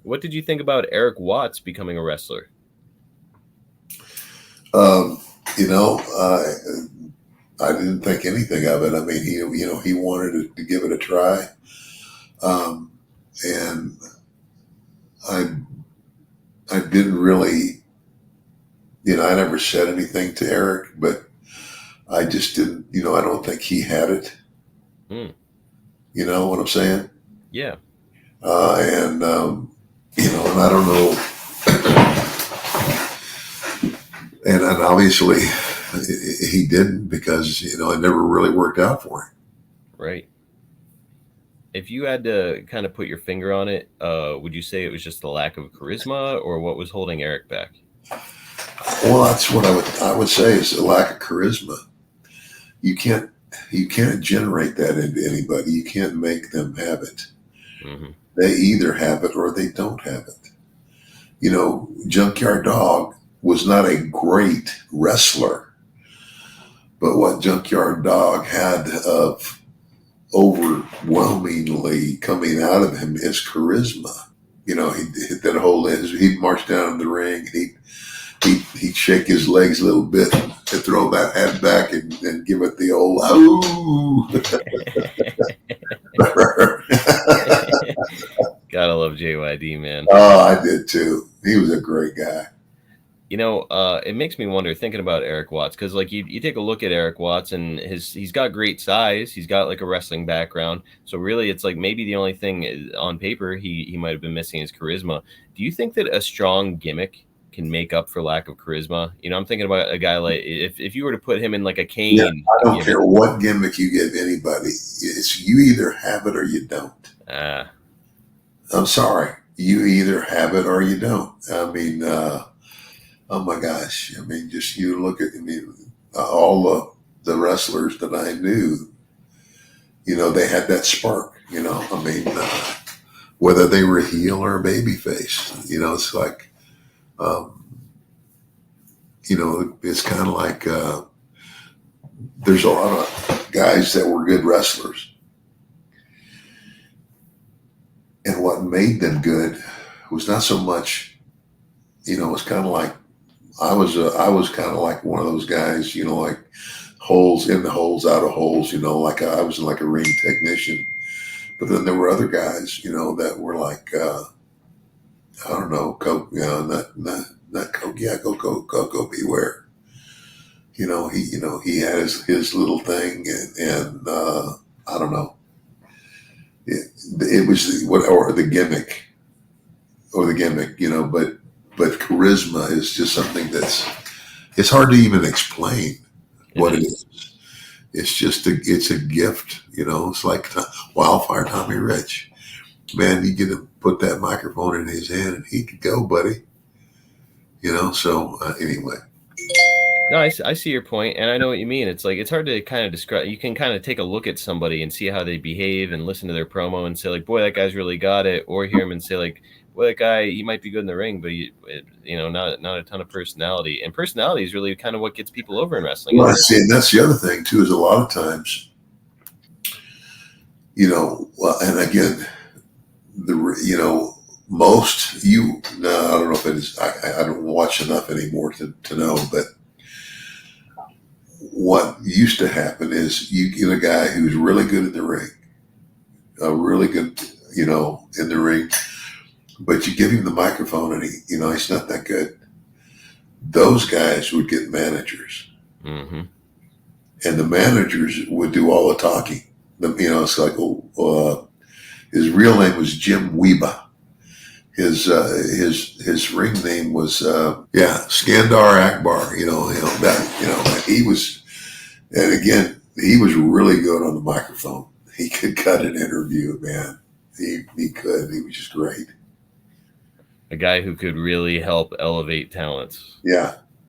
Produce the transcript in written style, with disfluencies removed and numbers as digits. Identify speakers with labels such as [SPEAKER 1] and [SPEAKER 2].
[SPEAKER 1] What did you think about Eric Watts becoming a wrestler?
[SPEAKER 2] Um, you know, I didn't think anything of it. I mean, he wanted to give it a try, um, and I, I didn't really, I never said anything to Eric, but I just didn't, I don't think he had it.
[SPEAKER 1] Hmm.
[SPEAKER 2] You know what I'm saying?
[SPEAKER 1] Yeah.
[SPEAKER 2] And and I don't know, and obviously he didn't because it never really worked out for him.
[SPEAKER 1] Right. If you had to kind of put your finger on it, would you say it was just the lack of charisma, or what was holding Eric back?
[SPEAKER 2] Well, that's what I would say is a lack of charisma. You can't you can't generate that into anybody. You can't make them have it.
[SPEAKER 1] Hmm.
[SPEAKER 2] They either have it or they don't have it. Junkyard Dog was not a great wrestler, but what Junkyard Dog had of overwhelmingly coming out of him is charisma. He hit that whole. He'd march down in the ring. He'd shake his legs a little bit and throw that head back and give it the old oh.
[SPEAKER 1] Gotta love JYD, man.
[SPEAKER 2] Oh, I did too. He was a great guy.
[SPEAKER 1] It makes me wonder thinking about Eric Watts, because like you take a look at Eric Watts and he's got great size, he's got like a wrestling background, so really it's like maybe the only thing on paper he might have been missing is charisma. Do you think that a strong gimmick can make up for lack of charisma? I'm thinking about a guy like if you were to put him in like a
[SPEAKER 2] Yeah,
[SPEAKER 1] cane
[SPEAKER 2] I don't
[SPEAKER 1] gimmick.
[SPEAKER 2] care what gimmick you give anybody. It's you either have it or you don't.
[SPEAKER 1] Ah,
[SPEAKER 2] I'm sorry. You either have it or you don't. I mean, oh my gosh. I mean, just you look at, all the wrestlers that I knew, they had that spark, I mean, whether they were a heel or a baby face, it's like, um, it's kind of like, there's a lot of guys that were good wrestlers. And what made them good was not so much, it's kind of like, I was kind of like one of those guys, like holes in the holes, out of holes, like I was like a ring technician. But then there were other guys, that were like, I don't know, Coke, not Coke, yeah, go beware. He had his little thing, and I don't know, it was what or the gimmick, but charisma is just something it's hard to even explain
[SPEAKER 1] it
[SPEAKER 2] what it
[SPEAKER 1] is.
[SPEAKER 2] is. It's a gift, It's like wildfire Tommy Rich. Man, you get to put that microphone in his hand and he could go, buddy. So anyway,
[SPEAKER 1] No, I see your point, and I know what you mean. It's like it's hard to kind of describe. You can kind of take a look at somebody and see how they behave, and listen to their promo, and say like, "Boy, that guy's really got it," or hear him and say like, "Boy, that guy, he might be good in the ring, but not a ton of personality." And personality is really kind of what gets people over in wrestling,
[SPEAKER 2] well,
[SPEAKER 1] isn't
[SPEAKER 2] I
[SPEAKER 1] it?
[SPEAKER 2] see, and that's the other thing too. Is a lot of times, well, and again, most no, I don't know if it is. I don't watch enough anymore to know, but what used to happen is you get a guy who's really good in the ring, really good, in the ring, but you give him the microphone and he's not that good. Those guys would get managers,
[SPEAKER 1] Mm-hmm.
[SPEAKER 2] and the managers would do all the talking. It's like, his real name was Jim Weba. His ring name was Skandar Akbar. That he was, and again he was really good on the microphone. He could cut an interview, man. He could. He was just great.
[SPEAKER 1] A guy who could really help elevate talents.
[SPEAKER 2] Yeah,